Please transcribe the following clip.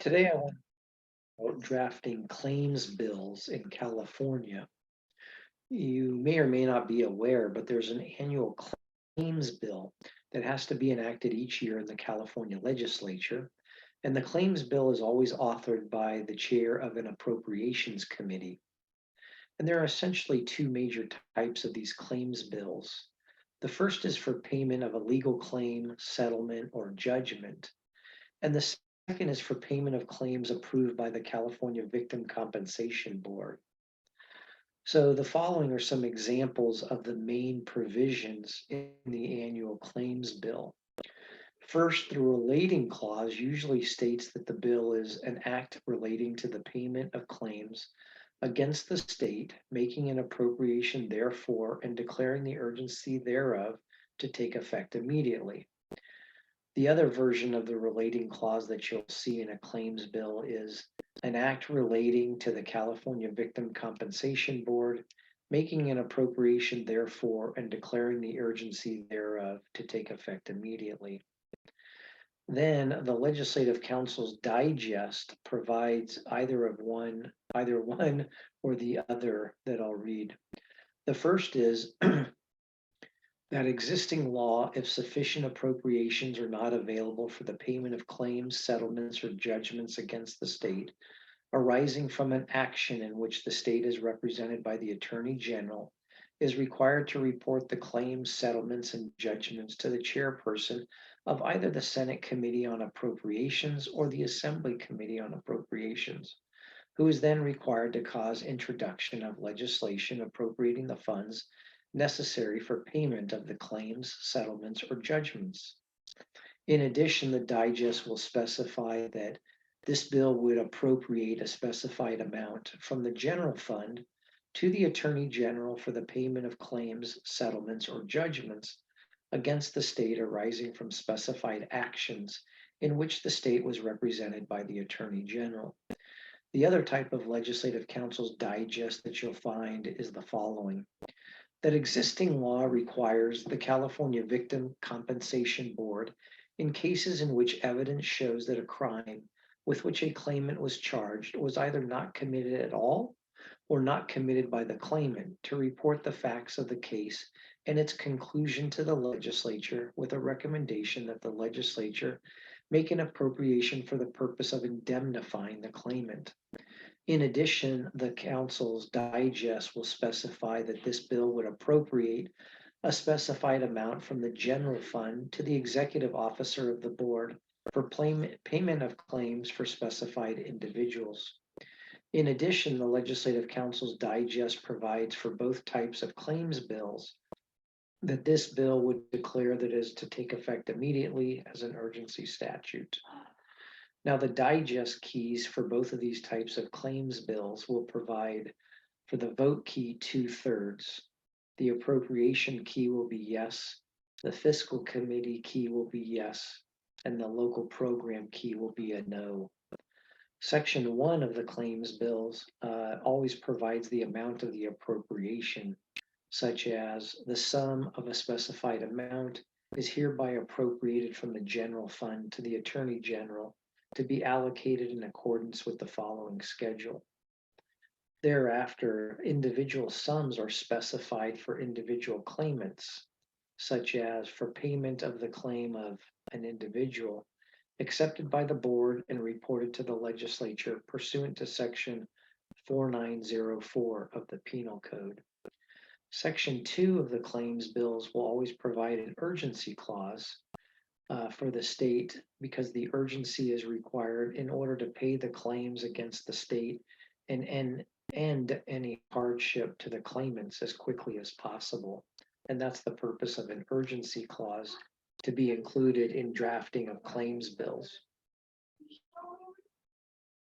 Today, I want to about drafting claims bills in California. You may or may not be aware, but there's an annual claims bill that has to be enacted each year in the California Legislature. And the claims bill is always authored by the chair of an appropriations committee. And there are essentially two major types of these claims bills. The first is for payment of a legal claim, settlement, or judgment. And the second is for payment of claims approved by the California Victim Compensation Board. So the following are some examples of the main provisions in the annual claims bill. First, the relating clause usually states that the bill is an act relating to the payment of claims against the state, making an appropriation therefore and declaring the urgency thereof to take effect immediately. The other version of the relating clause that you'll see in a claims bill is an act relating to the California Victim Compensation Board, making an appropriation therefore and declaring the urgency thereof to take effect immediately. Then the Legislative Council's digest provides either one or the other that I'll read. The first is that existing law, if sufficient appropriations are not available for the payment of claims, settlements, or judgments against the state, arising from an action in which the state is represented by the Attorney General, is required to report the claims, settlements, and judgments to the chairperson of either the Senate Committee on Appropriations or the Assembly Committee on Appropriations, who is then required to cause introduction of legislation appropriating the funds necessary for payment of the claims, settlements, or judgments. In addition, the digest will specify that this bill would appropriate a specified amount from the general fund to the Attorney General for the payment of claims, settlements, or judgments against the state arising from specified actions in which the state was represented by the Attorney General. The other type of Legislative Council's digest that you'll find is the following: that existing law requires the California Victim Compensation Board, in cases in which evidence shows that a crime with which a claimant was charged was either not committed at all or not committed by the claimant, to report the facts of the case and its conclusion to the legislature with a recommendation that the legislature make an appropriation for the purpose of indemnifying the claimant. In addition, the council's digest will specify that this bill would appropriate a specified amount from the general fund to the executive officer of the board for payment of claims for specified individuals. In addition, the Legislative Council's digest provides for both types of claims bills that this bill would declare that it is to take effect immediately as an urgency statute. Now, the digest keys for both of these types of claims bills will provide for the vote key 2/3. The appropriation key will be yes, the fiscal committee key will be yes, and the local program key will be a no. Section 1 of the claims bills always provides the amount of the appropriation, such as the sum of a specified amount is hereby appropriated from the general fund to the Attorney General to be allocated in accordance with the following schedule. Thereafter, individual sums are specified for individual claimants, such as for payment of the claim of an individual, accepted by the board and reported to the legislature pursuant to section 4904 of the Penal Code. Section 2 of the claims bills will always provide an urgency clause for the state, because the urgency is required in order to pay the claims against the state and end any hardship to the claimants as quickly as possible. And that's the purpose of an urgency clause, to be included in drafting of claims bills.